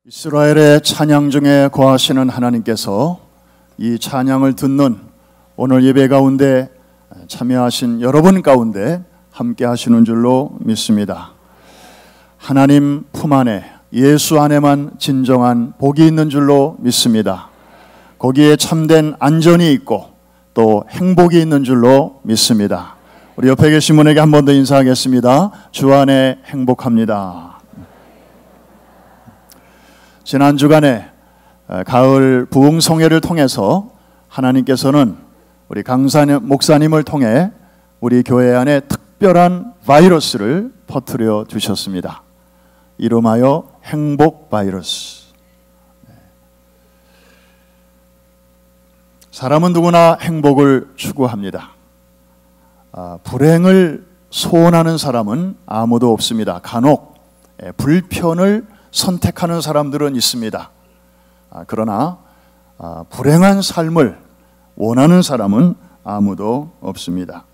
이스라엘의 찬양 중에 거하시는 하나님께서 이 찬양을 듣는 오늘 예배 가운데 참여하신 여러분 가운데 함께 하시는 줄로 믿습니다. 하나님 품 안에 예수 안에만 진정한 복이 있는 줄로 믿습니다. 거기에 참된 안전이 있고 또 행복이 있는 줄로 믿습니다. 우리 옆에 계신 분에게 한 번 더 인사하겠습니다. 주 안에 행복합니다. 지난 주간에 가을 부흥성회를 통해서 하나님께서는 우리 강산 목사님을 통해 우리 교회 안에 특별한 바이러스를 퍼뜨려 주셨습니다. 이름하여 행복 바이러스. 사람은 누구나 행복을 추구합니다. 불행을 소원하는 사람은 아무도 없습니다. 간혹 불편을 선택하는 사람들은 있습니다. 그러나 불행한 삶을 원하는 사람은 아무도 없습니다.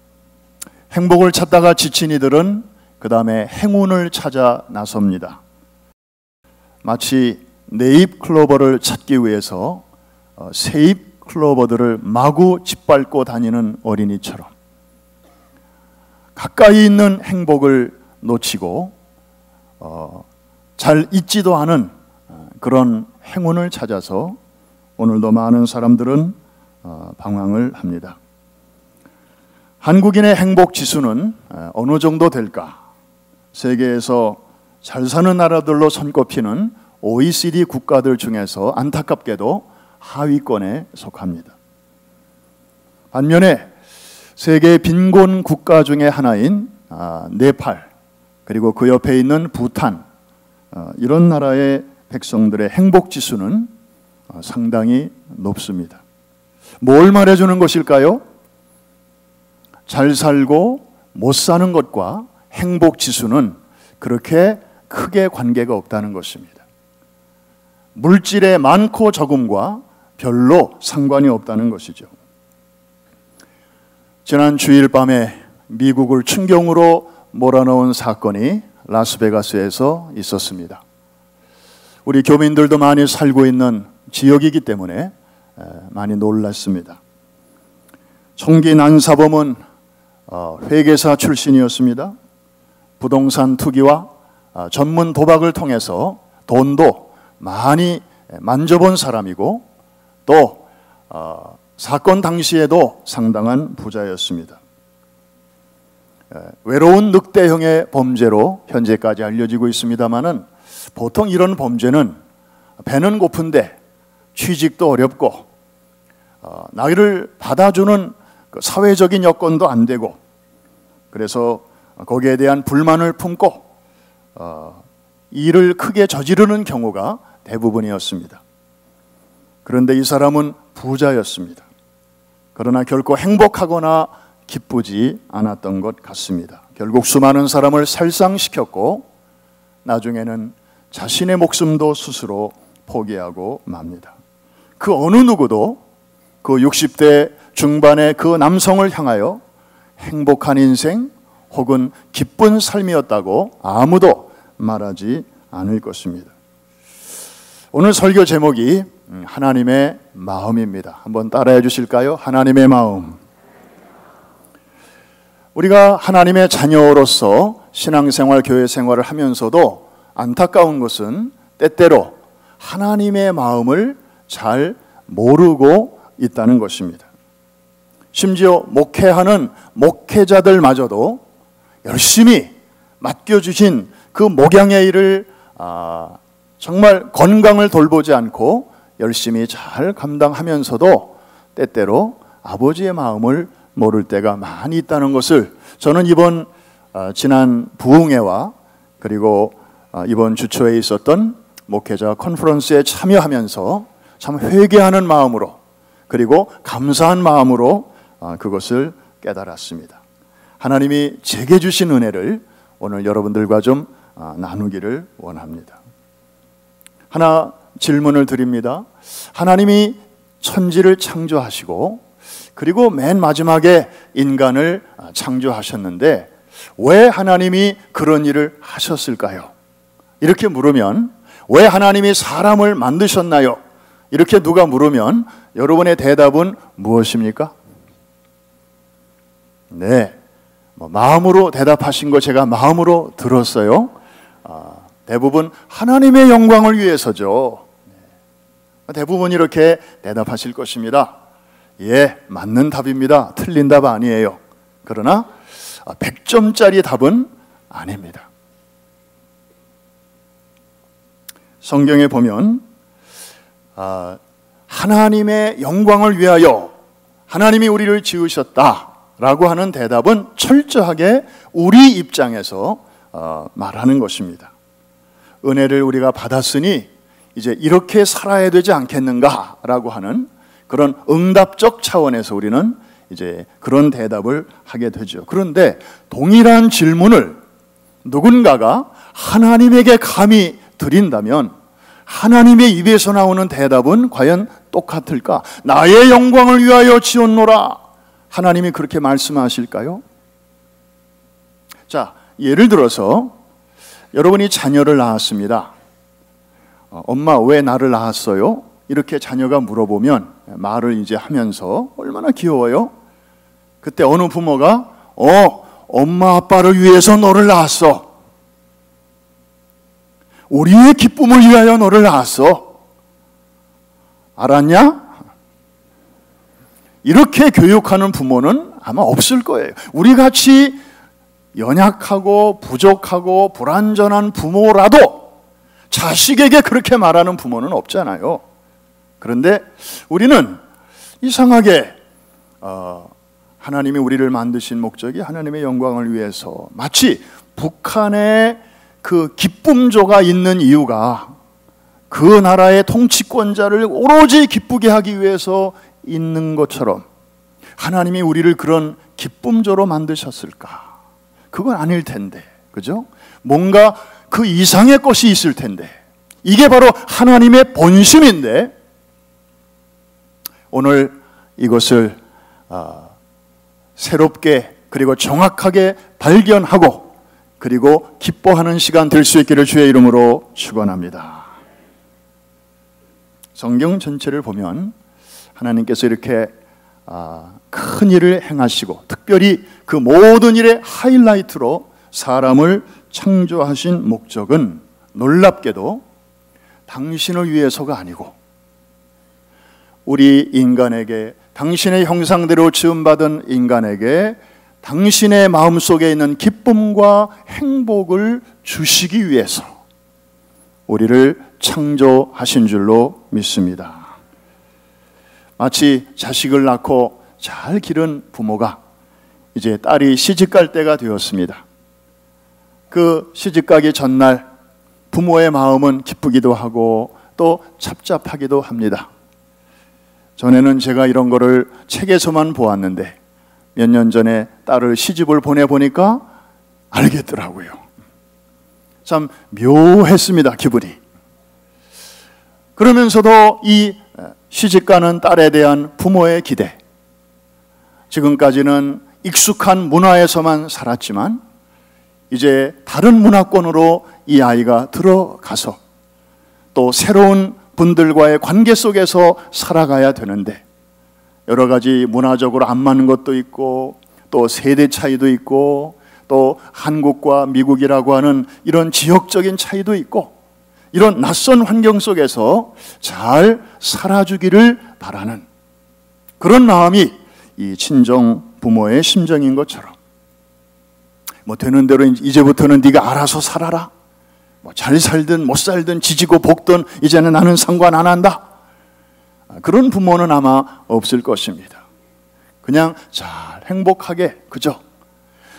행복을 찾다가 지친 이들은 그 다음에 행운을 찾아 나섭니다. 마치 네잎 클로버를 찾기 위해서 새잎 클로버들을 마구 짓밟고 다니는 어린이처럼 가까이 있는 행복을 놓치고 잘 잊지도 않은 그런 행운을 찾아서 오늘도 많은 사람들은 방황을 합니다. 한국인의 행복 지수는 어느 정도 될까? 세계에서 잘 사는 나라들로 손꼽히는 OECD 국가들 중에서 안타깝게도 하위권에 속합니다. 반면에 세계 빈곤 국가 중에 하나인 네팔, 그리고 그 옆에 있는 부탄, 이런 나라의 백성들의 행복 지수는 상당히 높습니다. 뭘 말해주는 것일까요? 잘 살고 못 사는 것과 행복 지수는 그렇게 크게 관계가 없다는 것입니다. 물질의 많고 적음과 별로 상관이 없다는 것이죠. 지난 주일 밤에 미국을 충격으로 몰아넣은 사건이 라스베가스에서 있었습니다. 우리 교민들도 많이 살고 있는 지역이기 때문에 많이 놀랐습니다. 총기 난사범은 회계사 출신이었습니다. 부동산 투기와 전문 도박을 통해서 돈도 많이 만져본 사람이고 또 사건 당시에도 상당한 부자였습니다. 외로운 늑대형의 범죄로 현재까지 알려지고 있습니다만은 보통 이런 범죄는 배는 고픈데 취직도 어렵고 나이를 받아주는 사회적인 여건도 안 되고 그래서 거기에 대한 불만을 품고 일을 크게 저지르는 경우가 대부분이었습니다. 그런데 이 사람은 부자였습니다. 그러나 결코 행복하거나 기쁘지 않았던 것 같습니다. 결국 수많은 사람을 살상시켰고 나중에는 자신의 목숨도 스스로 포기하고 맙니다. 그 어느 누구도 그 60대 중반의 그 남성을 향하여 행복한 인생 혹은 기쁜 삶이었다고 아무도 말하지 않을 것입니다. 오늘 설교 제목이 하나님의 마음입니다. 한번 따라해 주실까요? 하나님의 마음. 우리가 하나님의 자녀로서 신앙생활, 교회생활을 하면서도 안타까운 것은 때때로 하나님의 마음을 잘 모르고 있다는 것입니다. 심지어 목회하는 목회자들마저도 열심히 맡겨주신 그 목양의 일을 정말 건강을 돌보지 않고 열심히 잘 감당하면서도 때때로 아버지의 마음을 모를 때가 많이 있다는 것을 저는 이번 지난 부흥회와 그리고 이번 주초에 있었던 목회자 컨퍼런스에 참여하면서 참 회개하는 마음으로 그리고 감사한 마음으로 그것을 깨달았습니다. 하나님이 제게 주신 은혜를 오늘 여러분들과 좀 나누기를 원합니다. 하나 질문을 드립니다. 하나님이 천지를 창조하시고 그리고 맨 마지막에 인간을 창조하셨는데 왜 하나님이 그런 일을 하셨을까요? 이렇게 물으면 왜 하나님이 사람을 만드셨나요? 이렇게 누가 물으면 여러분의 대답은 무엇입니까? 네, 마음으로 대답하신 거 제가 마음으로 들었어요. 대부분 하나님의 영광을 위해서죠. 대부분 이렇게 대답하실 것입니다. 예, 맞는 답입니다. 틀린 답 아니에요. 그러나 100점짜리 답은 아닙니다. 성경에 보면 하나님의 영광을 위하여 하나님이 우리를 지으셨다라고 하는 대답은 철저하게 우리 입장에서 말하는 것입니다. 은혜를 우리가 받았으니 이제 이렇게 살아야 되지 않겠는가라고 하는 그런 응답적 차원에서 우리는 이제 그런 대답을 하게 되죠. 그런데 동일한 질문을 누군가가 하나님에게 감히 드린다면 하나님의 입에서 나오는 대답은 과연 똑같을까? 나의 영광을 위하여 지었노라. 하나님이 그렇게 말씀하실까요? 자, 예를 들어서 여러분이 자녀를 낳았습니다. 엄마 왜 나를 낳았어요? 이렇게 자녀가 물어보면 말을 이제 하면서 얼마나 귀여워요? 그때 어느 부모가 엄마 아빠를 위해서 너를 낳았어. 우리의 기쁨을 위하여 너를 낳았어. 알았냐? 이렇게 교육하는 부모는 아마 없을 거예요. 우리같이 연약하고 부족하고 불완전한 부모라도 자식에게 그렇게 말하는 부모는 없잖아요. 그런데 우리는 이상하게 하나님이 우리를 만드신 목적이 하나님의 영광을 위해서, 마치 북한의 그 기쁨조가 있는 이유가 그 나라의 통치권자를 오로지 기쁘게 하기 위해서 있는 것처럼 하나님이 우리를 그런 기쁨조로 만드셨을까? 그건 아닐 텐데, 그죠? 뭔가 그 이상의 것이 있을 텐데, 이게 바로 하나님의 본심인데, 오늘 이것을 새롭게 그리고 정확하게 발견하고 그리고 기뻐하는 시간 될 수 있기를 주의 이름으로 축원합니다. 성경 전체를 보면 하나님께서 이렇게 큰 일을 행하시고 특별히 그 모든 일의 하이라이트로 사람을 창조하신 목적은 놀랍게도 당신을 위해서가 아니고 우리 인간에게, 당신의 형상대로 지음받은 인간에게 당신의 마음속에 있는 기쁨과 행복을 주시기 위해서 우리를 창조하신 줄로 믿습니다. 마치 자식을 낳고 잘 기른 부모가 이제 딸이 시집갈 때가 되었습니다. 그 시집가기 전날 부모의 마음은 기쁘기도 하고 또 답답하기도 합니다. 전에는 제가 이런 거를 책에서만 보았는데 몇 년 전에 딸을 시집을 보내보니까 알겠더라고요. 참 묘했습니다, 기분이. 그러면서도 이 시집가는 딸에 대한 부모의 기대, 지금까지는 익숙한 문화에서만 살았지만 이제 다른 문화권으로 이 아이가 들어가서 또 새로운 분들과의 관계 속에서 살아가야 되는데 여러 가지 문화적으로 안 맞는 것도 있고 또 세대 차이도 있고 또 한국과 미국이라고 하는 이런 지역적인 차이도 있고 이런 낯선 환경 속에서 잘 살아주기를 바라는 그런 마음이 이 친정 부모의 심정인 것처럼, 뭐 되는 대로 이제부터는 네가 알아서 살아라, 뭐 잘 살든 못 살든 지지고 볶든 이제는 나는 상관 안 한다, 그런 부모는 아마 없을 것입니다. 그냥 잘 행복하게, 그죠?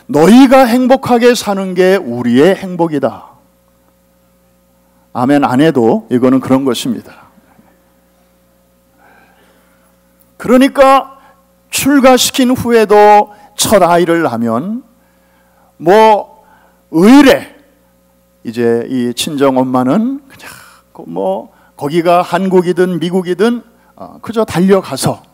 너희가 행복하게 사는 게 우리의 행복이다. 아멘 안 해도 이거는 그런 것입니다. 그러니까 출가시킨 후에도 첫 아이를 낳으면 뭐 의례 이제 이 친정 엄마는 그냥 뭐 거기가 한국이든 미국이든 그저 달려가서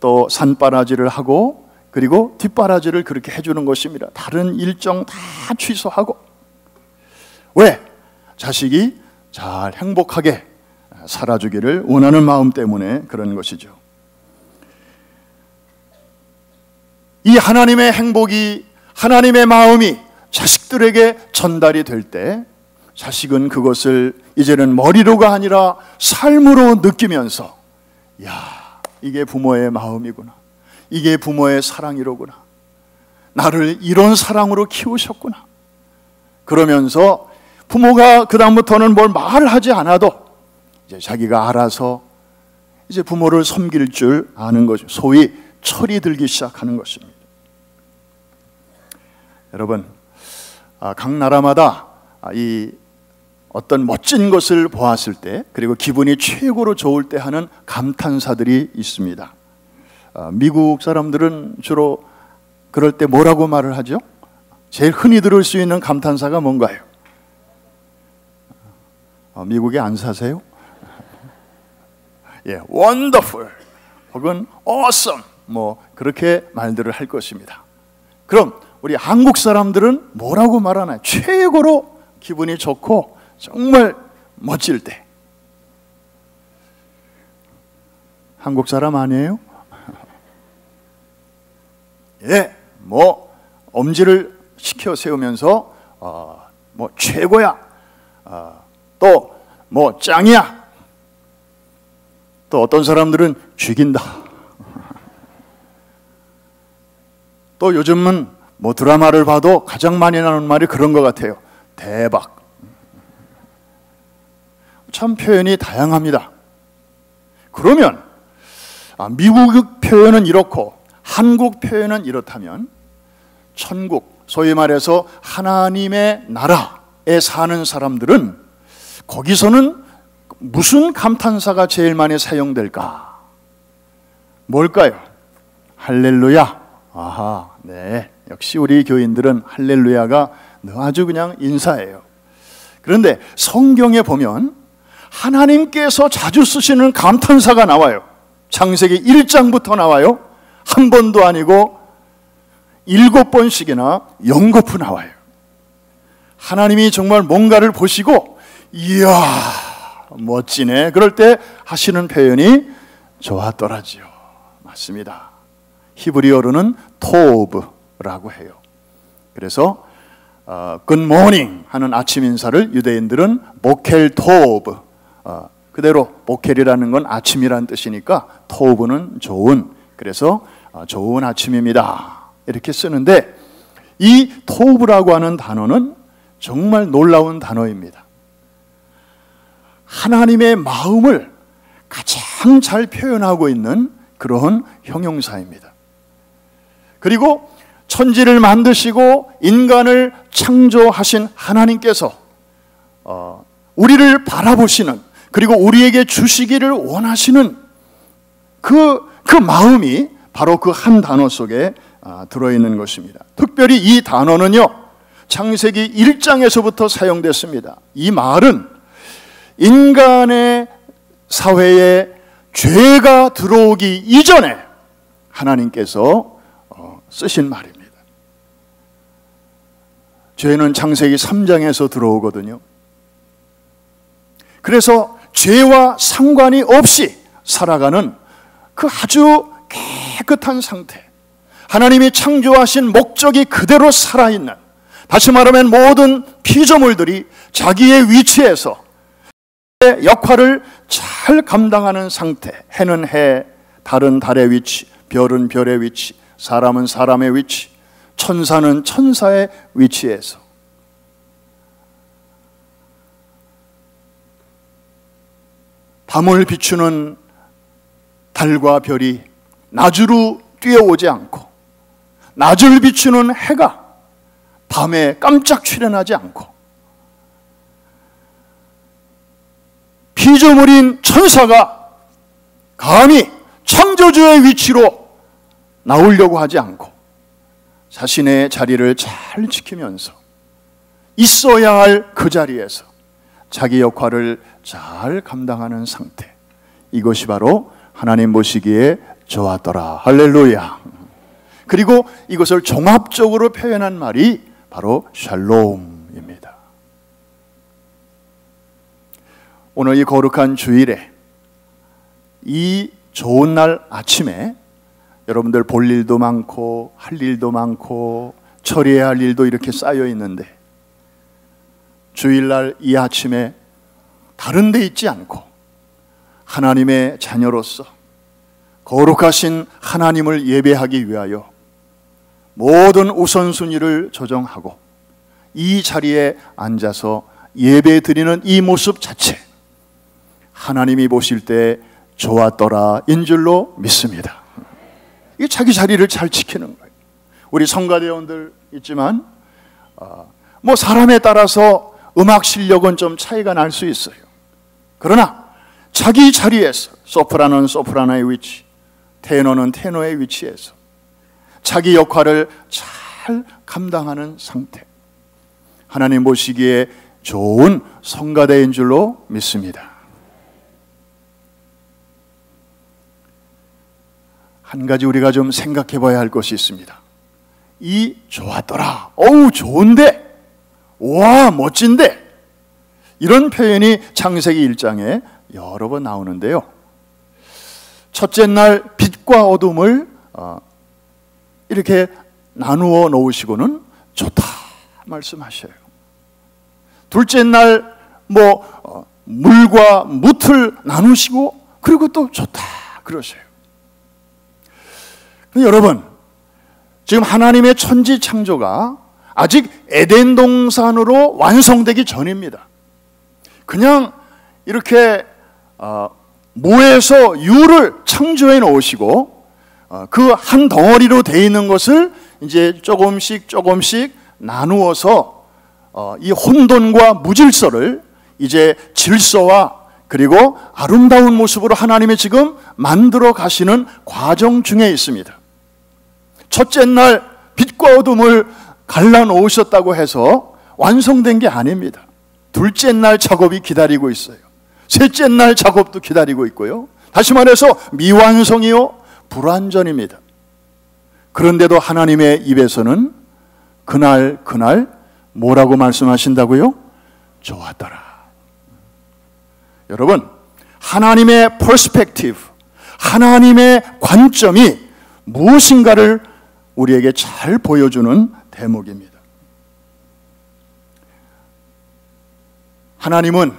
또 산바라지를 하고 그리고 뒷바라지를 그렇게 해주는 것입니다. 다른 일정 다 취소하고. 왜? 자식이 잘 행복하게 살아주기를 원하는 마음 때문에 그런 것이죠. 이 하나님의 행복이, 하나님의 마음이 자식들에게 전달이 될 때 자식은 그것을 이제는 머리로가 아니라 삶으로 느끼면서, 야, 이게 부모의 마음이구나, 이게 부모의 사랑이로구나, 나를 이런 사랑으로 키우셨구나. 그러면서 부모가 그 다음부터는 뭘 말하지 않아도 이제 자기가 알아서 이제 부모를 섬길 줄 아는 거죠. 소위 철이 들기 시작하는 것입니다. 여러분, 각 나라마다 이 어떤 멋진 것을 보았을 때, 그리고 기분이 최고로 좋을 때 하는 감탄사들이 있습니다. 미국 사람들은 주로 그럴 때 뭐라고 말을 하죠? 제일 흔히 들을 수 있는 감탄사가 뭔가요? 미국에 안 사세요? 예, wonderful 혹은 awesome, 뭐 그렇게 말들을 할 것입니다. 그럼 우리 한국 사람들은 뭐라고 말하나요? 최고로 기분이 좋고 정말 멋질 때. 한국 사람 아니에요? 예, 뭐 엄지를 시켜 세우면서 뭐 최고야, 또 뭐 짱이야, 또 어떤 사람들은 죽인다. 또 요즘은 뭐 드라마를 봐도 가장 많이 나오는 말이 그런 것 같아요. 대박. 참 표현이 다양합니다. 그러면 미국 표현은 이렇고 한국 표현은 이렇다면, 천국, 소위 말해서 하나님의 나라에 사는 사람들은 거기서는 무슨 감탄사가 제일 많이 사용될까? 뭘까요? 할렐루야. 아하, 네, 역시 우리 교인들은 할렐루야가 아주 그냥 인사예요. 그런데 성경에 보면 하나님께서 자주 쓰시는 감탄사가 나와요. 창세기 1장부터 나와요. 한 번도 아니고 7번씩이나 연거푸 나와요. 하나님이 정말 뭔가를 보시고, 이야, 멋지네, 그럴 때 하시는 표현이 좋았더라지요. 맞습니다. 히브리어로는 토브라고 해요. 그래서 good morning 하는 아침 인사를 유대인들은 보켈 토브, 그대로 보켈이라는 건 아침이라는 뜻이니까 토브는 좋은, 그래서 좋은 아침입니다 이렇게 쓰는데, 이 토브라고 하는 단어는 정말 놀라운 단어입니다. 하나님의 마음을 가장 잘 표현하고 있는 그런 형용사입니다. 그리고 천지를 만드시고 인간을 창조하신 하나님께서 우리를 바라보시는, 그리고 우리에게 주시기를 원하시는 그 마음이 바로 그 한 단어 속에 들어있는 것입니다. 특별히 이 단어는요, 창세기 1장에서부터 사용됐습니다. 이 말은 인간의 사회에 죄가 들어오기 이전에 하나님께서 쓰신 말입니다. 죄는 창세기 3장에서 들어오거든요. 그래서 죄와 상관이 없이 살아가는 그 아주 깨끗한 상태, 하나님이 창조하신 목적이 그대로 살아있는, 다시 말하면 모든 피조물들이 자기의 위치에서 역할을 잘 감당하는 상태, 해는 해, 달은 달의 위치, 별은 별의 위치, 사람은 사람의 위치, 천사는 천사의 위치에서 밤을 비추는 달과 별이 낮으로 뛰어오지 않고, 낮을 비추는 해가 밤에 깜짝 출현하지 않고, 피조물인 천사가 감히 창조주의 위치로 나오려고 하지 않고 자신의 자리를 잘 지키면서 있어야 할 그 자리에서 자기 역할을 잘 감당하는 상태, 이것이 바로 하나님 보시기에 좋았더라. 할렐루야. 그리고 이것을 종합적으로 표현한 말이 바로 샬롬입니다. 오늘 이 거룩한 주일에 이 좋은 날 아침에 여러분들 볼 일도 많고 할 일도 많고 처리해야 할 일도 이렇게 쌓여 있는데 주일날 이 아침에 다른 데 있지 않고 하나님의 자녀로서 거룩하신 하나님을 예배하기 위하여 모든 우선순위를 조정하고 이 자리에 앉아서 예배 드리는 이 모습 자체, 하나님이 보실 때 좋았더라 인 줄로 믿습니다. 이게 자기 자리를 잘 지키는 거예요. 우리 성가대원들 있지만 뭐 사람에 따라서 음악 실력은 좀 차이가 날 수 있어요. 그러나 자기 자리에서 소프라노는 소프라노의 위치, 테너는 테너의 위치에서 자기 역할을 잘 감당하는 상태, 하나님 보시기에 좋은 성가대인 줄로 믿습니다. 한 가지 우리가 좀 생각해 봐야 할 것이 있습니다. 이 좋았더라, 어우 좋은데, 와 멋진데, 이런 표현이 창세기 1장에 여러 번 나오는데요. 첫째 날 빛과 어둠을 이렇게 나누어 놓으시고는 좋다 말씀하셔요. 둘째 날 물과 뭇을 나누시고 그리고 또 좋다 그러셔요. 여러분, 지금 하나님의 천지 창조가 아직 에덴 동산으로 완성되기 전입니다. 그냥 이렇게 무에서 유를 창조해 놓으시고 그 한 덩어리로 되어 있는 것을 이제 조금씩 나누어서 이 혼돈과 무질서를 이제 질서와 그리고 아름다운 모습으로 하나님이 지금 만들어 가시는 과정 중에 있습니다. 첫째 날 빛과 어둠을 갈라놓으셨다고 해서 완성된 게 아닙니다. 둘째 날 작업이 기다리고 있어요. 셋째 날 작업도 기다리고 있고요. 다시 말해서 미완성이요 불완전입니다. 그런데도 하나님의 입에서는 그날 뭐라고 말씀하신다고요? 좋았더라. 여러분, 하나님의 퍼스펙티브, 하나님의 관점이 무엇인가를 우리에게 잘 보여주는 대목입니다. 하나님은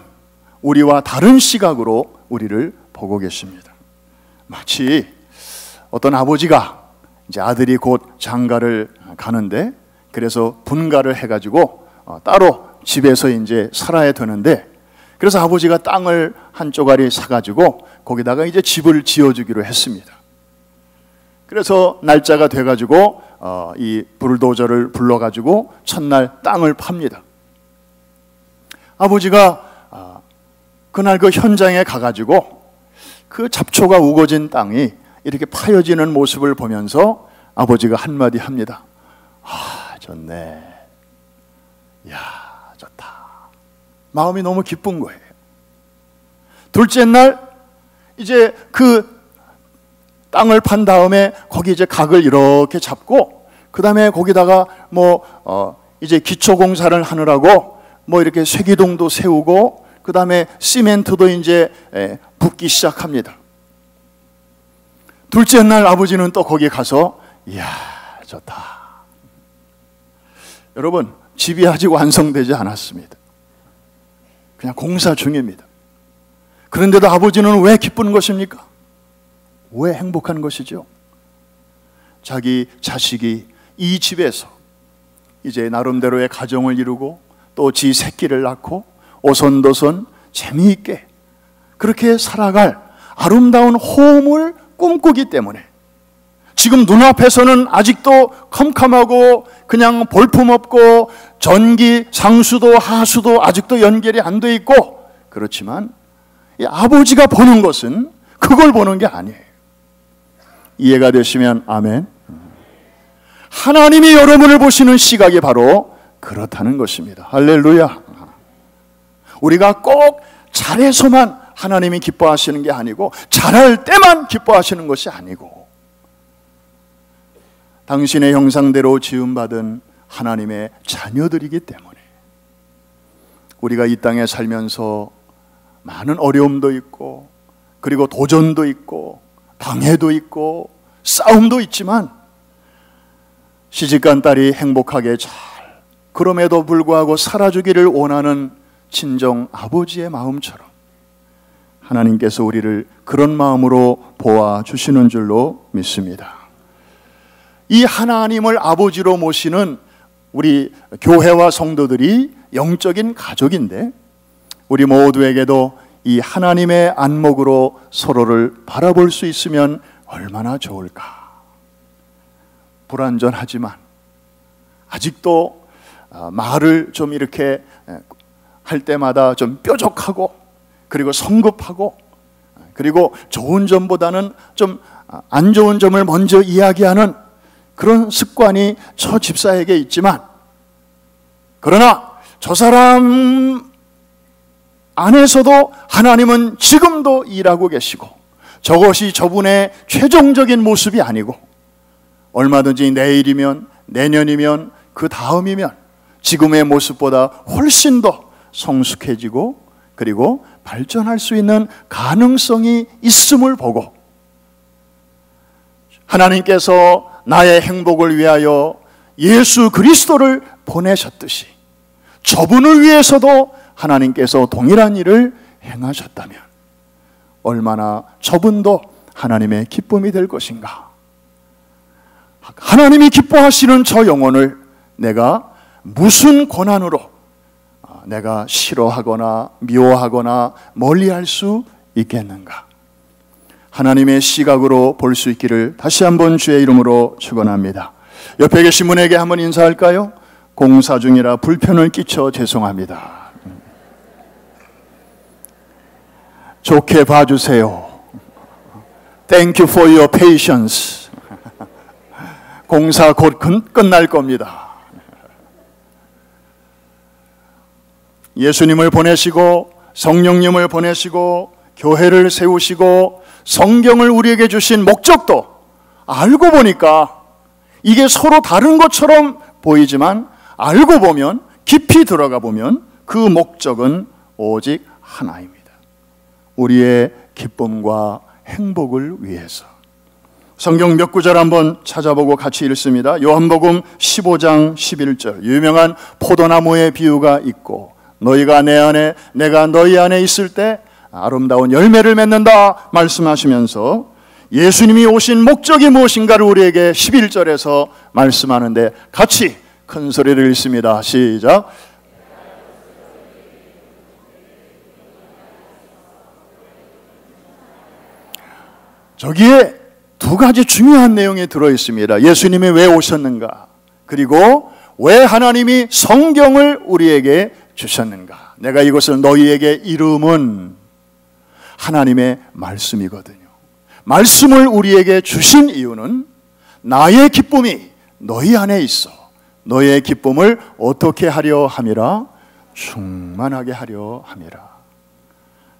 우리와 다른 시각으로 우리를 보고 계십니다. 마치 어떤 아버지가 이제 아들이 곧 장가를 가는데, 그래서 분가를 해가지고 따로 집에서 이제 살아야 되는데, 그래서 아버지가 땅을 한 쪼가리 사가지고 거기다가 이제 집을 지어주기로 했습니다. 그래서 날짜가 돼가지고 이 불도저를 불러가지고 첫날 땅을 팝니다. 아버지가 그날 그 현장에 가가지고 그 잡초가 우거진 땅이 이렇게 파여지는 모습을 보면서 아버지가 한마디 합니다. 아, 좋네. 야, 좋다. 마음이 너무 기쁜 거예요. 둘째 날 이제 그 땅을 판 다음에 거기 이제 각을 이렇게 잡고, 그 다음에 거기다가 이제 기초 공사를 하느라고 이렇게 쇠기둥도 세우고, 그 다음에 시멘트도 이제 붓기 시작합니다. 둘째 날 아버지는 또 거기 가서 이야 좋다. 여러분, 집이 아직 완성되지 않았습니다. 그냥 공사 중입니다. 그런데도 아버지는 왜 기쁜 것입니까? 왜 행복한 것이죠? 자기 자식이 이 집에서 이제 나름대로의 가정을 이루고 또 지 새끼를 낳고 오손도손 재미있게 그렇게 살아갈 아름다운 호흡을 꿈꾸기 때문에, 지금 눈앞에서는 아직도 컴컴하고 그냥 볼품없고 전기, 상수도, 하수도 아직도 연결이 안 돼 있고, 그렇지만 이 아버지가 보는 것은 그걸 보는 게 아니에요. 이해가 되시면 아멘. 하나님이 여러분을 보시는 시각이 바로 그렇다는 것입니다. 할렐루야. 우리가 꼭 잘해서만 하나님이 기뻐하시는 게 아니고, 잘할 때만 기뻐하시는 것이 아니고, 당신의 형상대로 지음받은 하나님의 자녀들이기 때문에 우리가 이 땅에 살면서 많은 어려움도 있고, 그리고 도전도 있고, 방해도 있고, 싸움도 있지만 시집간 딸이 행복하게 잘, 그럼에도 불구하고 살아주기를 원하는 친정 아버지의 마음처럼 하나님께서 우리를 그런 마음으로 보아주시는 줄로 믿습니다. 이 하나님을 아버지로 모시는 우리 교회와 성도들이 영적인 가족인데, 우리 모두에게도 이 하나님의 안목으로 서로를 바라볼 수 있으면 얼마나 좋을까. 불완전하지만 아직도 말을 좀 이렇게 할 때마다 좀 뾰족하고, 그리고 성급하고, 그리고 좋은 점보다는 좀 안 좋은 점을 먼저 이야기하는 그런 습관이 저 집사에게 있지만, 그러나 저 사람 안에서도 하나님은 지금도 일하고 계시고, 저것이 저분의 최종적인 모습이 아니고 얼마든지 내일이면, 내년이면, 그 다음이면 지금의 모습보다 훨씬 더 성숙해지고 그리고 발전할 수 있는 가능성이 있음을 보고, 하나님께서 나의 행복을 위하여 예수 그리스도를 보내셨듯이 저분을 위해서도 하나님께서 동일한 일을 행하셨다면 얼마나 저분도 하나님의 기쁨이 될 것인가. 하나님이 기뻐하시는 저 영혼을 내가 무슨 고난으로 내가 싫어하거나 미워하거나 멀리할 수 있겠는가. 하나님의 시각으로 볼 수 있기를 다시 한번 주의 이름으로 축원합니다. 옆에 계신 분에게 한번 인사할까요? 공사 중이라 불편을 끼쳐 죄송합니다. 좋게 봐주세요. Thank you for your patience. 공사 곧 끝날 겁니다. 예수님을 보내시고 성령님을 보내시고 교회를 세우시고 성경을 우리에게 주신 목적도 알고 보니까 이게 서로 다른 것처럼 보이지만, 알고 보면, 깊이 들어가 보면 그 목적은 오직 하나입니다. 우리의 기쁨과 행복을 위해서. 성경 몇 구절 한번 찾아보고 같이 읽습니다. 요한복음 15장 11절, 유명한 포도나무의 비유가 있고, 너희가 내 안에 내가 너희 안에 있을 때 아름다운 열매를 맺는다 말씀하시면서 예수님이 오신 목적이 무엇인가를 우리에게 11절에서 말씀하는데, 같이 큰 소리를 읽습니다. 시작. 저기에 두 가지 중요한 내용이 들어있습니다. 예수님이 왜 오셨는가, 그리고 왜 하나님이 성경을 우리에게 주셨는가. 내가 이것을 너희에게 이름은 하나님의 말씀이거든요. 말씀을 우리에게 주신 이유는 나의 기쁨이 너희 안에 있어 너희의 기쁨을 어떻게 하려 함이라? 충만하게 하려 함이라.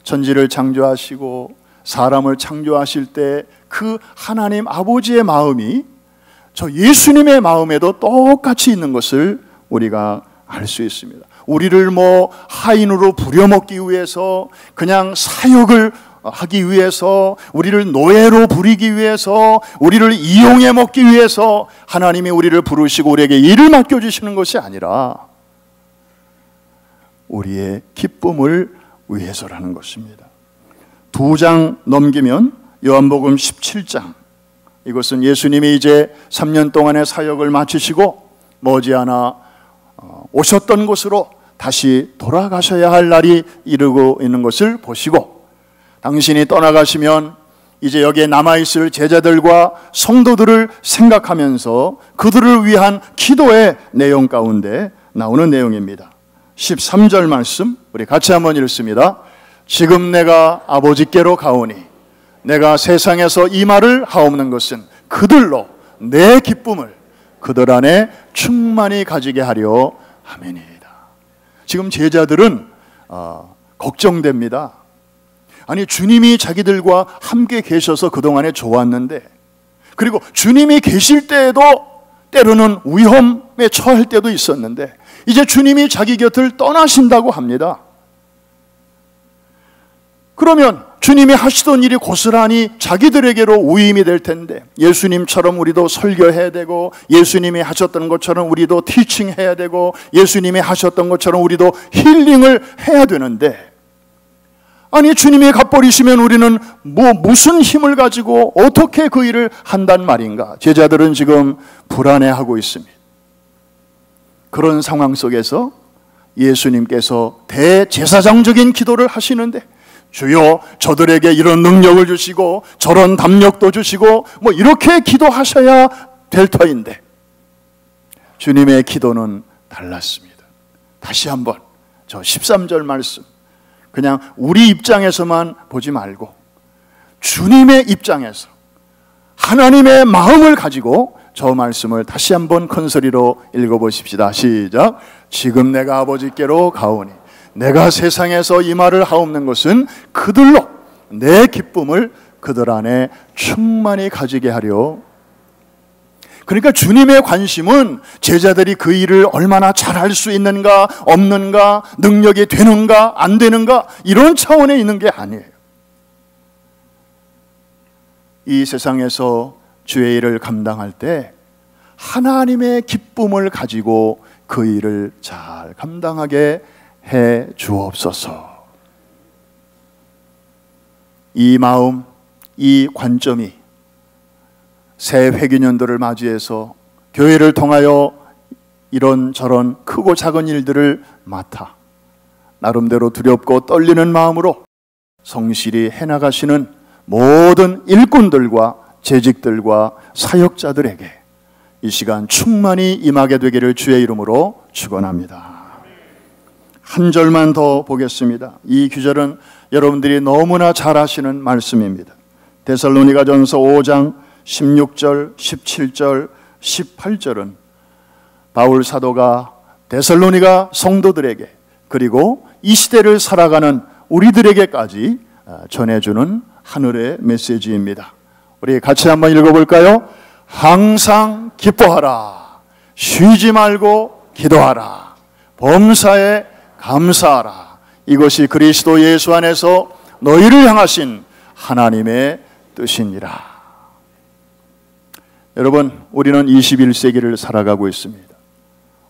천지를 창조하시고 사람을 창조하실 때 그 하나님 아버지의 마음이 저 예수님의 마음에도 똑같이 있는 것을 우리가 알 수 있습니다. 우리를 하인으로 부려먹기 위해서, 그냥 사역을 하기 위해서, 우리를 노예로 부리기 위해서, 우리를 이용해 먹기 위해서 하나님이 우리를 부르시고 우리에게 일을 맡겨주시는 것이 아니라 우리의 기쁨을 위해서라는 것입니다. 2장 넘기면 요한복음 17장, 이것은 예수님이 이제 3년 동안의 사역을 마치시고 머지않아 오셨던 곳으로 다시 돌아가셔야 할 날이 이르고 있는 것을 보시고, 당신이 떠나가시면 이제 여기에 남아있을 제자들과 성도들을 생각하면서 그들을 위한 기도의 내용 가운데 나오는 내용입니다. 13절 말씀 우리 같이 한번 읽습니다. 지금 내가 아버지께로 가오니 내가 세상에서 이 말을 하옵는 것은 그들로 내 기쁨을 그들 안에 충만히 가지게 하려 함이니이다. 지금 제자들은 걱정됩니다. 아니, 주님이 자기들과 함께 계셔서 그동안에 좋았는데, 그리고 주님이 계실 때에도 때로는 위험에 처할 때도 있었는데, 이제 주님이 자기 곁을 떠나신다고 합니다. 그러면 주님이 하시던 일이 고스란히 자기들에게로 위임이 될 텐데, 예수님처럼 우리도 설교해야 되고, 예수님이 하셨던 것처럼 우리도 티칭해야 되고, 예수님이 하셨던 것처럼 우리도 힐링을 해야 되는데, 아니 주님이 갚버리시면 우리는 무슨 힘을 가지고 어떻게 그 일을 한단 말인가? 제자들은 지금 불안해하고 있습니다. 그런 상황 속에서 예수님께서 대제사장적인 기도를 하시는데, 주여 저들에게 이런 능력을 주시고 저런 담력도 주시고 이렇게 기도하셔야 될 터인데, 주님의 기도는 달랐습니다. 다시 한번 저 13절 말씀, 그냥 우리 입장에서만 보지 말고 주님의 입장에서 하나님의 마음을 가지고 저 말씀을 다시 한번 큰 소리로 읽어보십시다. 시작. 지금 내가 아버지께로 가오니 내가 세상에서 이 말을 하옵는 것은 그들로 내 기쁨을 그들 안에 충만히 가지게 하려. 그러니까 주님의 관심은 제자들이 그 일을 얼마나 잘할 수 있는가 없는가, 능력이 되는가 안 되는가, 이런 차원에 있는 게 아니에요. 이 세상에서 주의 일을 감당할 때 하나님의 기쁨을 가지고 그 일을 잘 감당하게 해 주옵소서. 이 마음, 이 관점이 새 회기년도를 맞이해서 교회를 통하여 이런저런 크고 작은 일들을 맡아 나름대로 두렵고 떨리는 마음으로 성실히 해나가시는 모든 일꾼들과 재직들과 사역자들에게 이 시간 충만히 임하게 되기를 주의 이름으로 축원합니다. 한 절만 더 보겠습니다. 이 구절은 여러분들이 너무나 잘 아시는 말씀입니다. 데살로니가전서 5장 16절, 17절, 18절은 바울 사도가 데살로니가 성도들에게, 그리고 이 시대를 살아가는 우리들에게까지 전해주는 하늘의 메시지입니다. 우리 같이 한번 읽어볼까요? 항상 기뻐하라, 쉬지 말고 기도하라, 범사에 감사하라. 이것이 그리스도 예수 안에서 너희를 향하신 하나님의 뜻이니라. 여러분, 우리는 21세기를 살아가고 있습니다.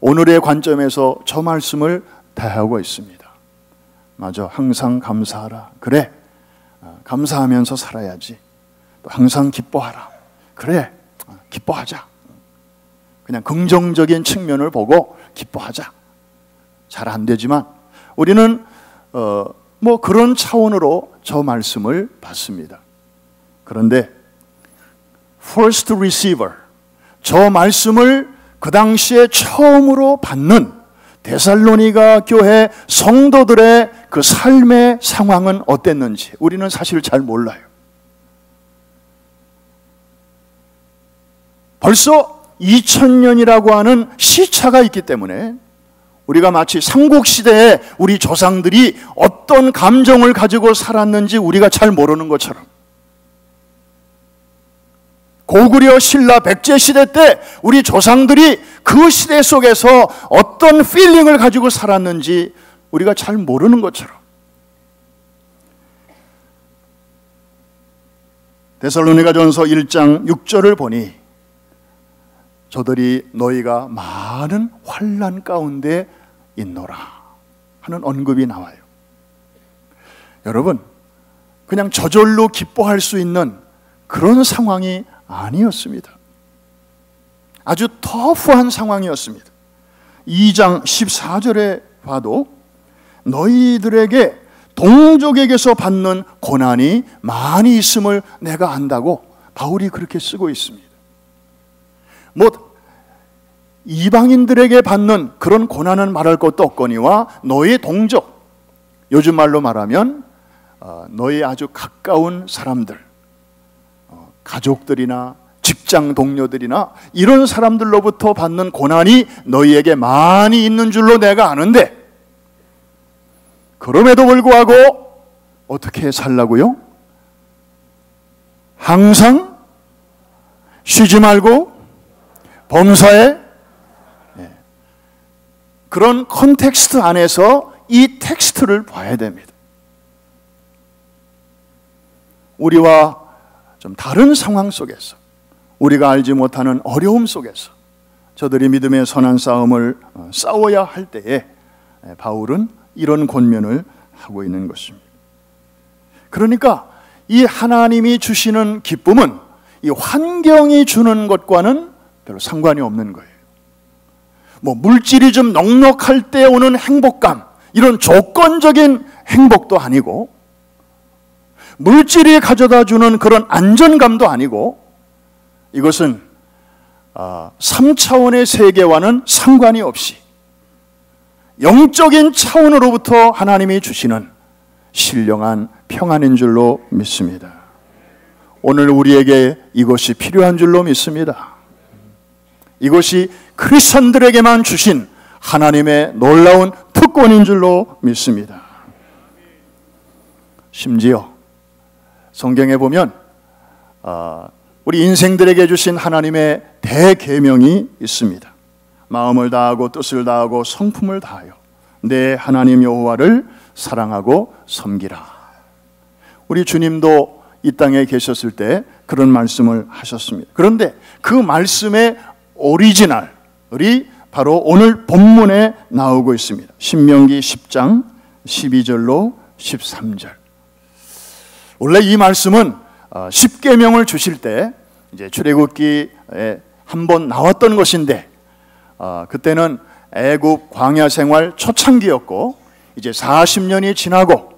오늘의 관점에서 저 말씀을 다하고 있습니다. 맞아, 항상 감사하라. 그래, 감사하면서 살아야지. 또 항상 기뻐하라. 그래, 기뻐하자. 그냥 긍정적인 측면을 보고 기뻐하자. 잘 안 되지만 우리는 그런 차원으로 저 말씀을 받습니다. 그런데 first receiver, 저 말씀을 그 당시에 처음으로 받는 데살로니가 교회 성도들의 그 삶의 상황은 어땠는지 우리는 사실 잘 몰라요. 벌써 2000년이라고 하는 시차가 있기 때문에 우리가 마치 삼국시대에 우리 조상들이 어떤 감정을 가지고 살았는지 우리가 잘 모르는 것처럼, 고구려 신라 백제 시대 때 우리 조상들이 그 시대 속에서 어떤 필링을 가지고 살았는지 우리가 잘 모르는 것처럼, 데살로니가전서 1장 6절을 보니 저들이 너희가 많은 환난 가운데 있노라 하는 언급이 나와요. 여러분, 그냥 저절로 기뻐할 수 있는 그런 상황이 아니었습니다. 아주 터프한 상황이었습니다. 2장 14절에 봐도 너희들에게 동족에게서 받는 고난이 많이 있음을 내가 안다고 바울이 그렇게 쓰고 있습니다. 이방인들에게 받는 그런 고난은 말할 것도 없거니와 너희 동족, 요즘 말로 말하면 너희 아주 가까운 사람들, 가족들이나 직장 동료들이나 이런 사람들로부터 받는 고난이 너희에게 많이 있는 줄로 내가 아는데, 그럼에도 불구하고 어떻게 살라고요? 항상 쉬지 말고 범사에, 그런 컨텍스트 안에서 이 텍스트를 봐야 됩니다. 우리와 좀 다른 상황 속에서, 우리가 알지 못하는 어려움 속에서 저들이 믿음의 선한 싸움을 싸워야 할 때에 바울은 이런 권면을 하고 있는 것입니다. 그러니까 이 하나님이 주시는 기쁨은 이 환경이 주는 것과는 별로 상관이 없는 거예요. 뭐 물질이 좀 넉넉할 때 오는 행복감, 이런 조건적인 행복도 아니고, 물질이 가져다 주는 그런 안전감도 아니고, 이것은 3차원의 세계와는 상관이 없이 영적인 차원으로부터 하나님이 주시는 신령한 평안인 줄로 믿습니다. 오늘 우리에게 이것이 필요한 줄로 믿습니다. 이것이 크리스천들에게만 주신 하나님의 놀라운 특권인 줄로 믿습니다. 심지어 성경에 보면 우리 인생들에게 주신 하나님의 대계명이 있습니다. 마음을 다하고 뜻을 다하고 성품을 다하여 내 하나님 여호와를 사랑하고 섬기라. 우리 주님도 이 땅에 계셨을 때 그런 말씀을 하셨습니다. 그런데 그 말씀의 오리지널이 바로 오늘 본문에 나오고 있습니다. 신명기 10장 12절로 13절. 원래 이 말씀은 십계명을 주실 때 이제 출애굽기에 한번 나왔던 것인데, 그때는 애굽 광야 생활 초창기였고, 이제 40년이 지나고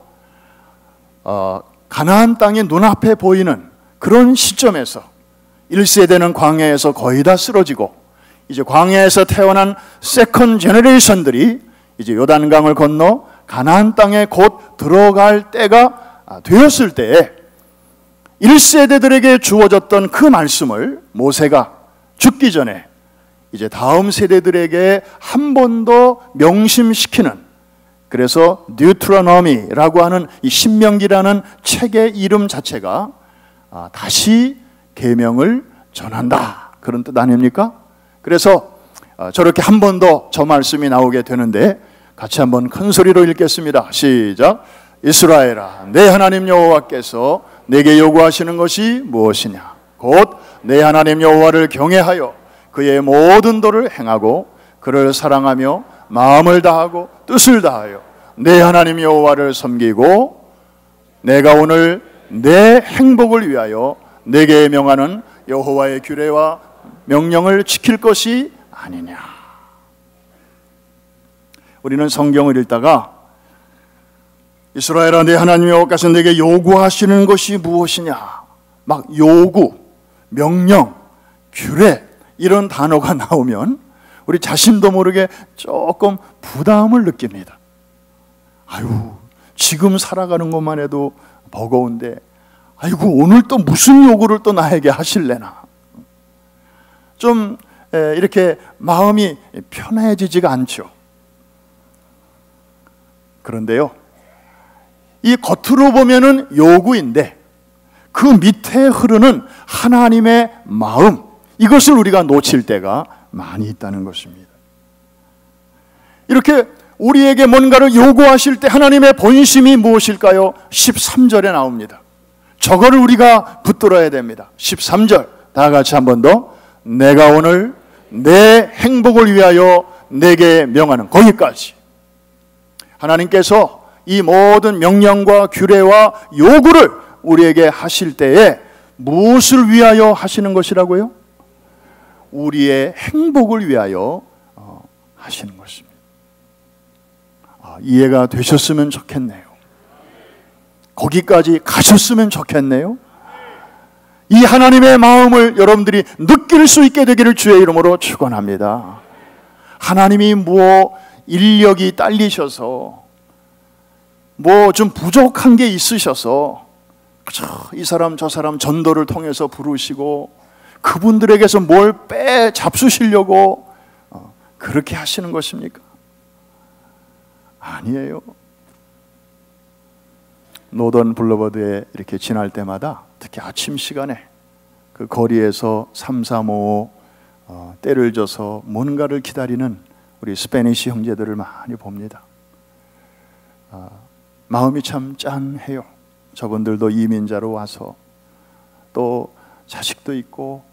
가나안 땅이 눈앞에 보이는 그런 시점에서 1세대는 광야에서 거의 다 쓰러지고, 이제 광야에서 태어난 세컨 제너레이션들이 이제 요단강을 건너 가나안 땅에 곧 들어갈 때가 되었을 때에 1세대들에게 주어졌던 그 말씀을 모세가 죽기 전에 이제 다음 세대들에게 한 번 더 명심시키는, 그래서 뉴트로노미라고 하는 이 신명기라는 책의 이름 자체가 다시 계명을 전한다, 그런 뜻 아닙니까? 그래서 저렇게 한 번 더 저 말씀이 나오게 되는데, 같이 한번 큰 소리로 읽겠습니다. 시작. 이스라엘아, 내 하나님 여호와께서 내게 요구하시는 것이 무엇이냐? 곧 내 하나님 여호와를 경외하여 그의 모든 도를 행하고 그를 사랑하며 마음을 다하고 뜻을 다하여 내 하나님 여호와를 섬기고 내가 오늘 내 행복을 위하여 내게 명하는 여호와의 규례와 명령을 지킬 것이 아니냐. 우리는 성경을 읽다가 이스라엘아, 내 하나님 여호와께서 내게 요구하시는 것이 무엇이냐, 막 요구, 명령, 규례 이런 단어가 나오면 우리 자신도 모르게 조금 부담을 느낍니다. 아유, 지금 살아가는 것만 해도 버거운데, 아이고 오늘 또 무슨 요구를 또 나에게 하실래나, 좀 이렇게 마음이 편해지지가 않죠. 그런데요, 이 겉으로 보면은 요구인데 그 밑에 흐르는 하나님의 마음, 이것을 우리가 놓칠 때가 많이 있다는 것입니다. 이렇게 우리에게 뭔가를 요구하실 때 하나님의 본심이 무엇일까요? 13절에 나옵니다. 저거를 우리가 붙들어야 됩니다. 13절 다 같이 한 번 더. 내가 오늘 내 행복을 위하여 내게 명하는, 거기까지 하나님께서 이 모든 명령과 규례와 요구를 우리에게 하실 때에 무엇을 위하여 하시는 것이라고요? 우리의 행복을 위하여 하시는 것입니다. 이해가 되셨으면 좋겠네요. 거기까지 가셨으면 좋겠네요. 이 하나님의 마음을 여러분들이 느낄 수 있게 되기를 주의 이름으로 축원합니다. 하나님이 뭐 인력이 딸리셔서 뭐 좀 부족한 게 있으셔서 이 사람 저 사람 전도를 통해서 부르시고 그분들에게서 뭘 잡수시려고 그렇게 하시는 것입니까? 아니에요. 노던 블루버드에 이렇게 지날 때마다 특히 아침 시간에 그 거리에서 335 때를 져서 뭔가를 기다리는 우리 스페니시 형제들을 많이 봅니다. 마음이 참 짠해요. 저분들도 이민자로 와서 또 자식도 있고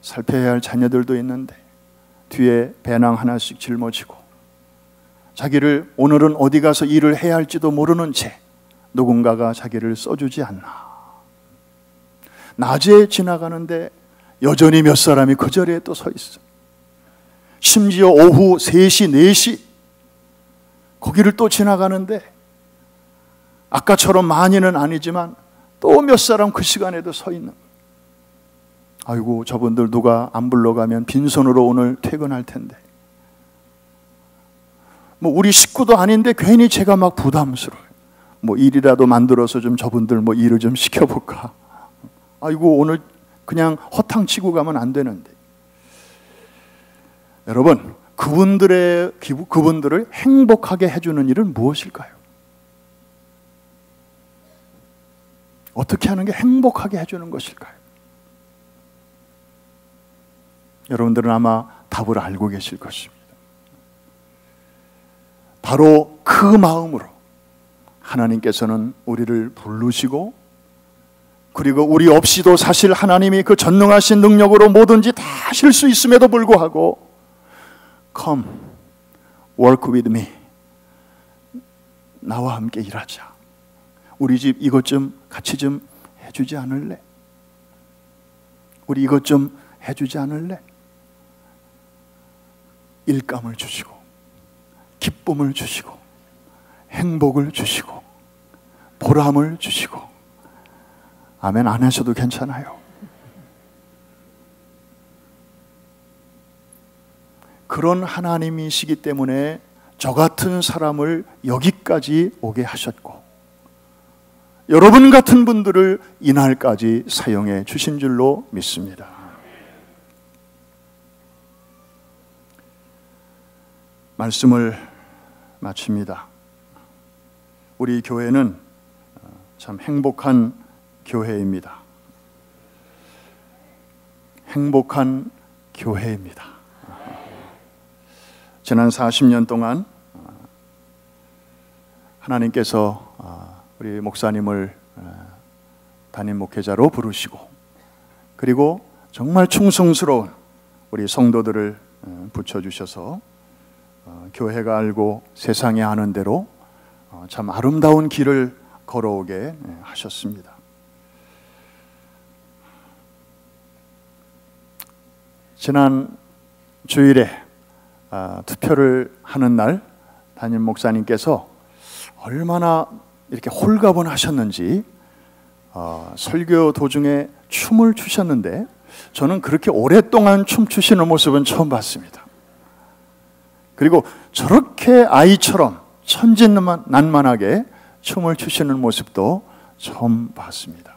살펴야 할 자녀들도 있는데 뒤에 배낭 하나씩 짊어지고 자기를 오늘은 어디 가서 일을 해야 할지도 모르는 채 누군가가 자기를 써주지 않나. 낮에 지나가는데 여전히 몇 사람이 그 자리에 또 서 있어. 심지어 오후 3시, 4시 거기를 또 지나가는데 아까처럼 많이는 아니지만 또 몇 사람 그 시간에도 서 있는. 아이고, 저분들 누가 안 불러가면 빈손으로 오늘 퇴근할 텐데. 뭐 우리 식구도 아닌데 괜히 제가 막 부담스러워요. 뭐 일이라도 만들어서 좀 저분들 뭐 일을 좀 시켜볼까. 아이고, 오늘 그냥 허탕치고 가면 안 되는데. 여러분, 그분들을 행복하게 해주는 일은 무엇일까요? 어떻게 하는 게 행복하게 해주는 것일까요? 여러분들은 아마 답을 알고 계실 것입니다. 바로 그 마음으로 하나님께서는 우리를 부르시고, 그리고 우리 없이도 사실 하나님이 그 전능하신 능력으로 뭐든지 다 하실 수 있음에도 불구하고 Come, work with me. 나와 함께 일하자. 우리 집 이것 좀 같이 좀 해주지 않을래? 우리 이것 좀 해주지 않을래? 일감을 주시고 기쁨을 주시고 행복을 주시고 보람을 주시고. 아멘 안 하셔도 괜찮아요. 그런 하나님이시기 때문에 저 같은 사람을 여기까지 오게 하셨고, 여러분 같은 분들을 이날까지 사용해 주신 줄로 믿습니다. 말씀을 마칩니다. 우리 교회는 참 행복한 교회입니다. 행복한 교회입니다. 지난 40년 동안 하나님께서 우리 목사님을 담임 목회자로 부르시고, 그리고 정말 충성스러운 우리 성도들을 붙여주셔서 교회가 알고 세상이 아는 대로 참 아름다운 길을 걸어오게 하셨습니다. 지난 주일에 투표를 하는 날 담임 목사님께서 얼마나 이렇게 홀가분하셨는지 설교 도중에 춤을 추셨는데, 저는 그렇게 오랫동안 춤추시는 모습은 처음 봤습니다. 그리고 저렇게 아이처럼 천진난만하게 춤을 추시는 모습도 처음 봤습니다.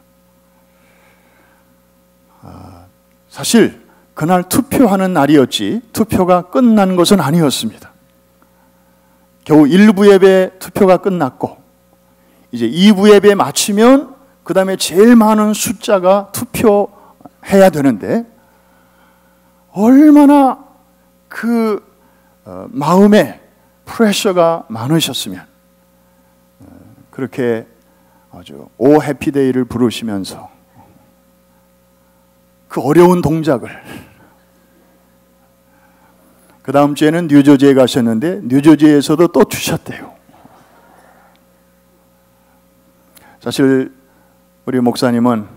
사실 그날 투표하는 날이었지 투표가 끝난 것은 아니었습니다. 겨우 1부 예배 투표가 끝났고 이제 2부 예배 마치면 그 다음에 제일 많은 숫자가 투표해야 되는데, 얼마나 그 마음에 프레셔가 많으셨으면 그렇게 아주 오 해피데이를 부르시면서 그 어려운 동작을, 그 다음 주에는 뉴저지에 가셨는데 뉴저지에서도 또 주셨대요. 사실 우리 목사님은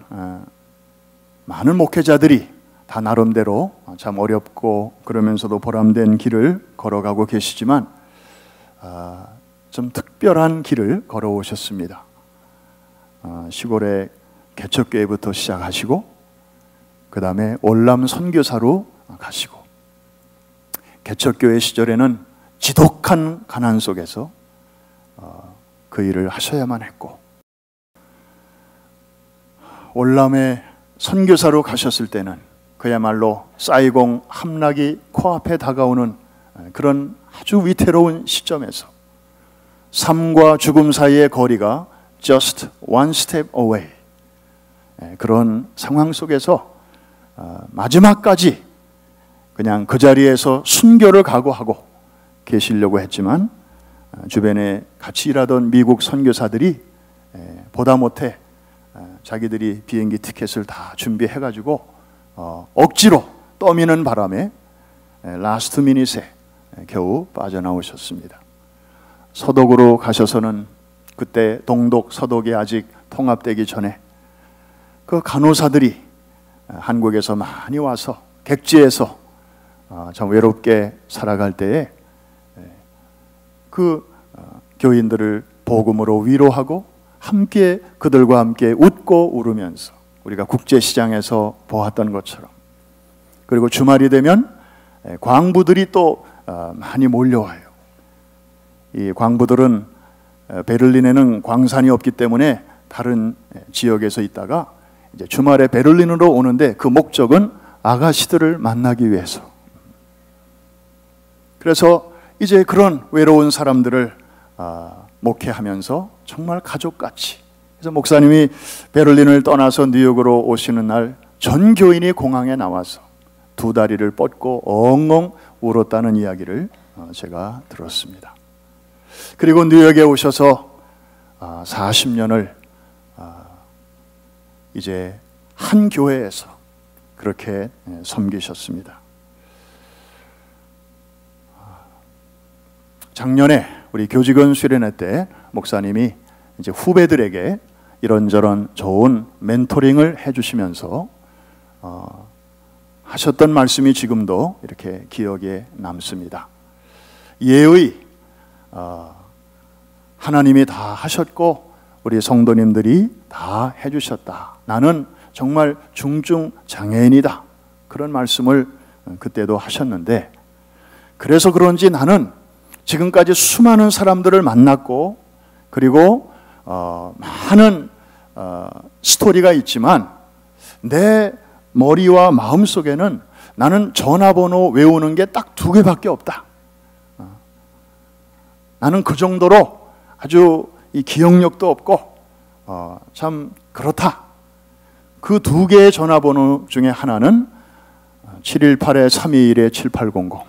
많은 목회자들이 다 나름대로 참 어렵고 그러면서도 보람된 길을 걸어가고 계시지만 좀 특별한 길을 걸어오셨습니다. 시골의 개척교회부터 시작하시고 그 다음에 월남 선교사로 가시고, 개척교회 시절에는 지독한 가난 속에서 그 일을 하셔야만 했고, 월남에 선교사로 가셨을 때는 그야말로 사이공 함락이 코앞에 다가오는 그런 아주 위태로운 시점에서 삶과 죽음 사이의 거리가 just one step away, 그런 상황 속에서 마지막까지 그냥 그 자리에서 순교를 각오하고 계시려고 했지만 주변에 같이 일하던 미국 선교사들이 보다 못해 자기들이 비행기 티켓을 다 준비해가지고 억지로 떠미는 바람에 라스트 미닛에 겨우 빠져나오셨습니다. 서독으로 가셔서는 그때 동독, 서독이 아직 통합되기 전에 그 간호사들이 한국에서 많이 와서 객지에서 참 외롭게 살아갈 때에 그 교인들을 복음으로 위로하고 함께 그들과 함께 웃고 울으면서 우리가 국제시장에서 보았던 것처럼, 그리고 주말이 되면 광부들이 또 많이 몰려와요. 이 광부들은 베를린에는 광산이 없기 때문에 다른 지역에서 있다가 이제 주말에 베를린으로 오는데 그 목적은 아가씨들을 만나기 위해서. 그래서 이제 그런 외로운 사람들을 목회하면서 정말 가족같이, 그래서 목사님이 베를린을 떠나서 뉴욕으로 오시는 날 전 교인이 공항에 나와서 두 다리를 뻗고 엉엉 울었다는 이야기를 제가 들었습니다. 그리고 뉴욕에 오셔서 40년을 이제 한 교회에서 그렇게 섬기셨습니다. 작년에 우리 교직원 수련회 때 목사님이 이제 후배들에게 이런저런 좋은 멘토링을 해주시면서 하셨던 말씀이 지금도 이렇게 기억에 남습니다. 예의 하나님이 다 하셨고 우리 성도님들이 다 해주셨다. 나는 정말 중증 장애인이다. 그런 말씀을 그때도 하셨는데, 그래서 그런지 나는 지금까지 수많은 사람들을 만났고 그리고 많은 스토리가 있지만 내 머리와 마음 속에는 나는 전화번호 외우는 게 딱 2개밖에 없다. 나는 그 정도로 아주 이 기억력도 없고 참 그렇다. 그 2개의 전화번호 중에 하나는 718-321-7800.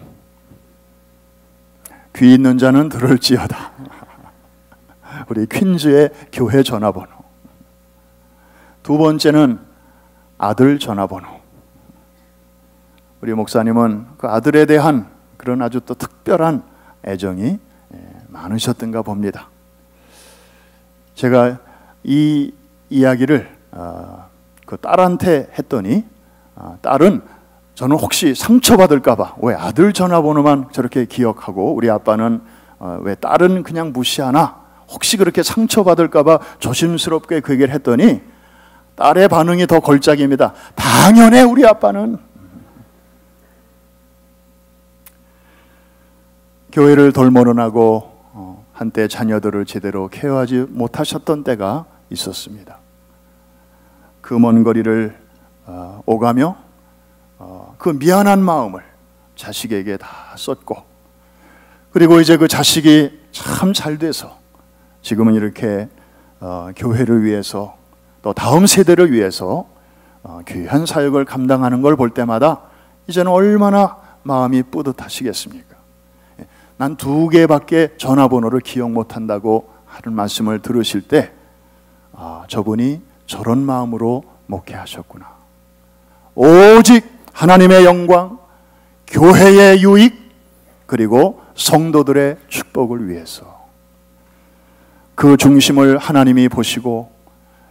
귀 있는 자는 들을지어다. 우리 퀸즈의 교회 전화번호. 2번째는 아들 전화번호. 우리 목사님은 그 아들에 대한 그런 아주 또 특별한 애정이 많으셨던가 봅니다. 제가 이 이야기를 그 딸한테 했더니 딸은 저는 혹시 상처받을까봐 왜 아들 전화번호만 저렇게 기억하고 우리 아빠는 왜 딸은 그냥 무시하나, 혹시 그렇게 상처받을까봐 조심스럽게 그 얘기를 했더니 딸의 반응이 더 걸작입니다. 당연해, 우리 아빠는. 교회를 돌모론하고 한때 자녀들을 제대로 케어하지 못하셨던 때가 있었습니다. 그 먼 거리를 오가며 그 미안한 마음을 자식에게 다 썼고, 그리고 이제 그 자식이 참 잘 돼서 지금은 이렇게 교회를 위해서 또 다음 세대를 위해서 귀한 사역을 감당하는 걸 볼 때마다 이제는 얼마나 마음이 뿌듯하시겠습니까? 난 2개밖에 전화번호를 기억 못한다고 하는 말씀을 들으실 때 저분이 저런 마음으로 목회하셨구나. 오직 하나님의 영광, 교회의 유익, 그리고 성도들의 축복을 위해서 그 중심을 하나님이 보시고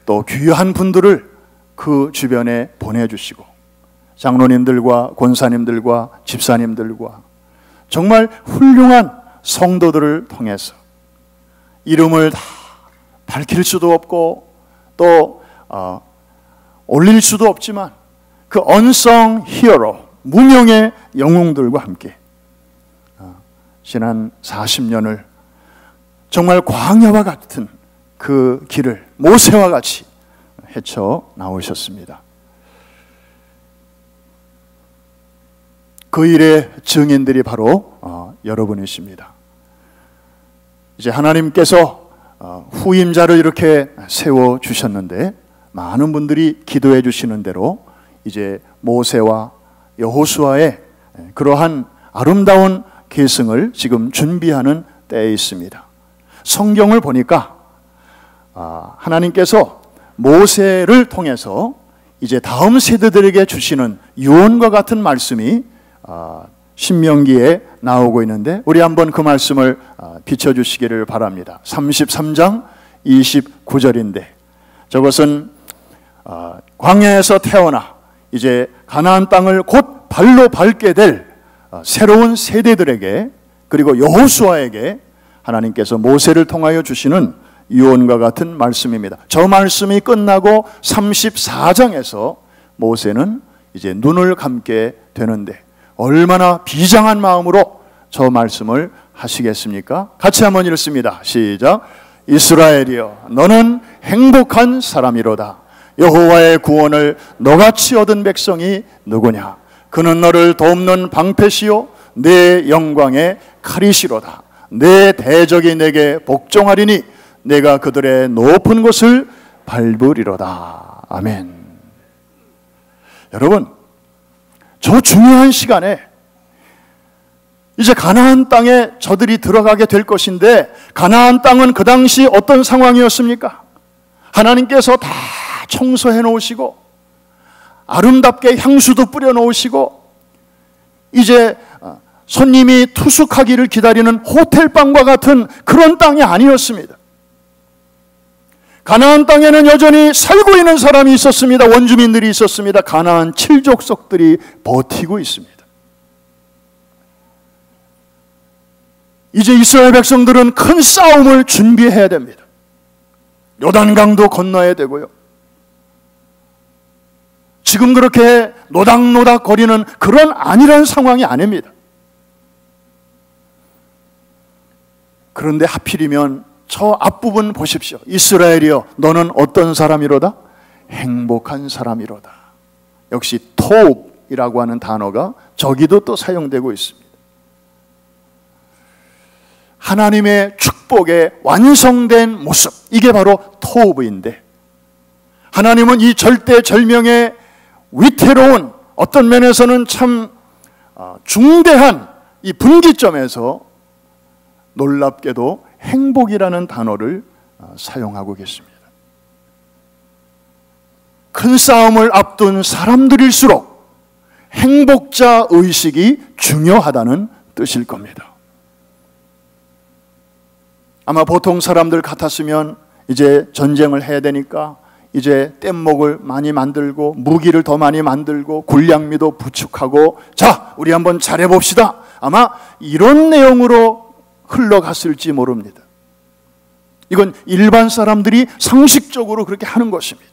또 귀한 분들을 그 주변에 보내주시고 장로님들과 권사님들과 집사님들과 정말 훌륭한 성도들을 통해서 이름을 다 밝힐 수도 없고 또 올릴 수도 없지만 그 언성 히어로, 무명의 영웅들과 함께 지난 40년을 정말 광야와 같은 그 길을 모세와 같이 헤쳐 나오셨습니다. 그 일의 증인들이 바로 여러분이십니다. 이제 하나님께서 후임자를 이렇게 세워주셨는데 많은 분들이 기도해 주시는 대로 이제 모세와 여호수아의 그러한 아름다운 계승을 지금 준비하는 때에 있습니다. 성경을 보니까 하나님께서 모세를 통해서 이제 다음 세대들에게 주시는 유언과 같은 말씀이 신명기에 나오고 있는데, 우리 한번 그 말씀을 비춰주시기를 바랍니다. 33장 29절인데, 저것은 광야에서 태어나 이제 가나안 땅을 곧 발로 밟게 될 새로운 세대들에게, 그리고 여호수아에게 하나님께서 모세를 통하여 주시는 유언과 같은 말씀입니다. 저 말씀이 끝나고 34장에서 모세는 이제 눈을 감게 되는데, 얼마나 비장한 마음으로 저 말씀을 하시겠습니까? 같이 한번 읽습니다. 시작. 이스라엘이여, 너는 행복한 사람이로다. 여호와의 구원을 너같이 얻은 백성이 누구냐? 그는 너를 돕는 방패시요 내 영광의 칼이시로다. 내 대적이 내게 복종하리니 내가 그들의 높은 곳을 밟으리로다. 아멘. 여러분, 저 중요한 시간에 이제 가나안 땅에 저들이 들어가게 될 것인데, 가나안 땅은 그 당시 어떤 상황이었습니까? 하나님께서 다 청소해 놓으시고 아름답게 향수도 뿌려 놓으시고, 이제 손님이 투숙하기를 기다리는 호텔방과 같은 그런 땅이 아니었습니다. 가나안 땅에는 여전히 살고 있는 사람이 있었습니다. 원주민들이 있었습니다. 가나안 7족속들이 버티고 있습니다. 이제 이스라엘 백성들은 큰 싸움을 준비해야 됩니다. 요단강도 건너야 되고요. 지금 그렇게 노닥노닥 거리는 그런 안일한 상황이 아닙니다. 그런데 하필이면 저 앞부분 보십시오. 이스라엘이여, 너는 어떤 사람이로다? 행복한 사람이로다. 역시 토읍이라고 하는 단어가 저기도 또 사용되고 있습니다. 하나님의 축복의 완성된 모습, 이게 바로 토읍인데, 하나님은 이 절대절명의 위태로운, 어떤 면에서는 참 중대한 이 분기점에서 놀랍게도 행복이라는 단어를 사용하고 계십니다. 큰 싸움을 앞둔 사람들일수록 행복자 의식이 중요하다는 뜻일 겁니다. 아마 보통 사람들 같았으면 이제 전쟁을 해야 되니까 이제 뗏목을 많이 만들고 무기를 더 많이 만들고 군량미도 부축하고, 자, 우리 한번 잘해봅시다. 아마 이런 내용으로 흘러갔을지 모릅니다. 이건 일반 사람들이 상식적으로 그렇게 하는 것입니다.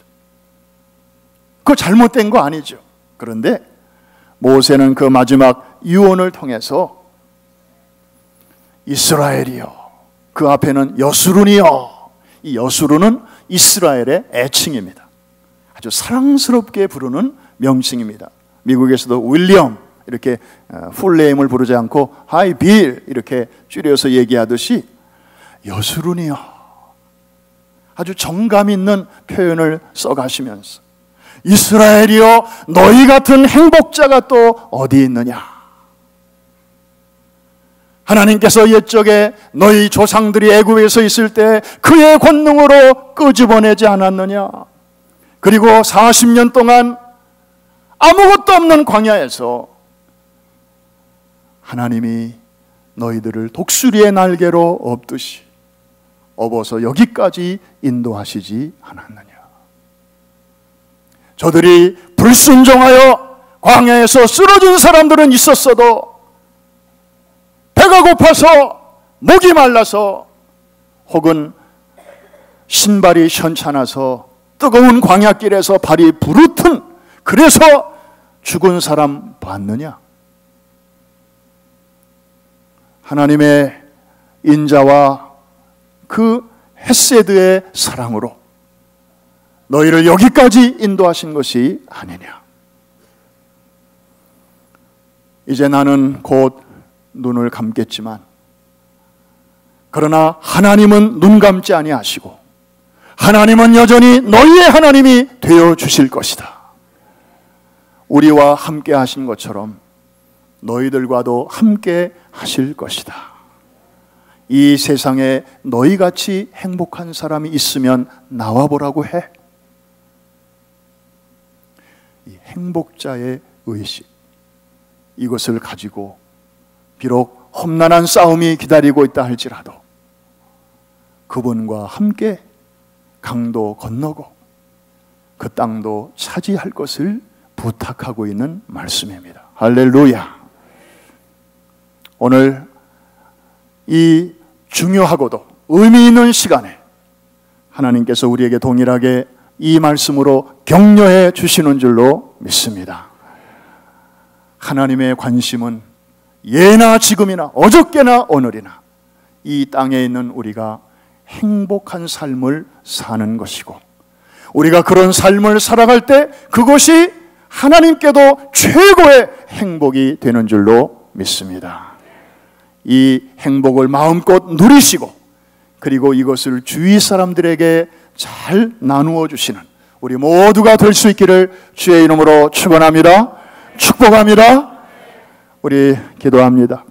그거 잘못된 거 아니죠. 그런데 모세는 그 마지막 유언을 통해서 이스라엘이여, 그 앞에는 여수룬이여, 이 여수룬은 이스라엘의 애칭입니다. 아주 사랑스럽게 부르는 명칭입니다. 미국에서도 윌리엄 이렇게 풀네임을 부르지 않고 하이 빌 이렇게 줄여서 얘기하듯이 여수룬이여, 아주 정감 있는 표현을 써가시면서 이스라엘이여, 너희 같은 행복자가 또 어디 있느냐? 하나님께서 옛적에 너희 조상들이 애굽에서 있을 때 그의 권능으로 끄집어내지 않았느냐? 그리고 40년 동안 아무것도 없는 광야에서 하나님이 너희들을 독수리의 날개로 업듯이 업어서 여기까지 인도하시지 않았느냐? 저들이 불순종하여 광야에서 쓰러진 사람들은 있었어도 배가 고파서, 목이 말라서, 혹은 신발이 현찮아서 뜨거운 광야길에서 발이 부르튼 그래서 죽은 사람 봤느냐? 하나님의 인자와 그 헤세드의 사랑으로 너희를 여기까지 인도하신 것이 아니냐? 이제 나는 곧 눈을 감겠지만, 그러나 하나님은 눈 감지 아니하시고 하나님은 여전히 너희의 하나님이 되어 주실 것이다. 우리와 함께 하신 것처럼 너희들과도 함께 하실 것이다. 이 세상에 너희같이 행복한 사람이 있으면 나와보라고 해. 이 행복자의 의식, 이것을 가지고 비록 험난한 싸움이 기다리고 있다 할지라도 그분과 함께 강도 건너고 그 땅도 차지할 것을 부탁하고 있는 말씀입니다. 할렐루야. 오늘 이 중요하고도 의미 있는 시간에 하나님께서 우리에게 동일하게 이 말씀으로 격려해 주시는 줄로 믿습니다. 하나님의 관심은 예나 지금이나 어저께나 오늘이나 이 땅에 있는 우리가 행복한 삶을 사는 것이고, 우리가 그런 삶을 살아갈 때 그것이 하나님께도 최고의 행복이 되는 줄로 믿습니다. 이 행복을 마음껏 누리시고 그리고 이것을 주위 사람들에게 잘 나누어 주시는 우리 모두가 될 수 있기를 주의 이름으로 축원합니다. 축복합니다. 우리 기도합니다.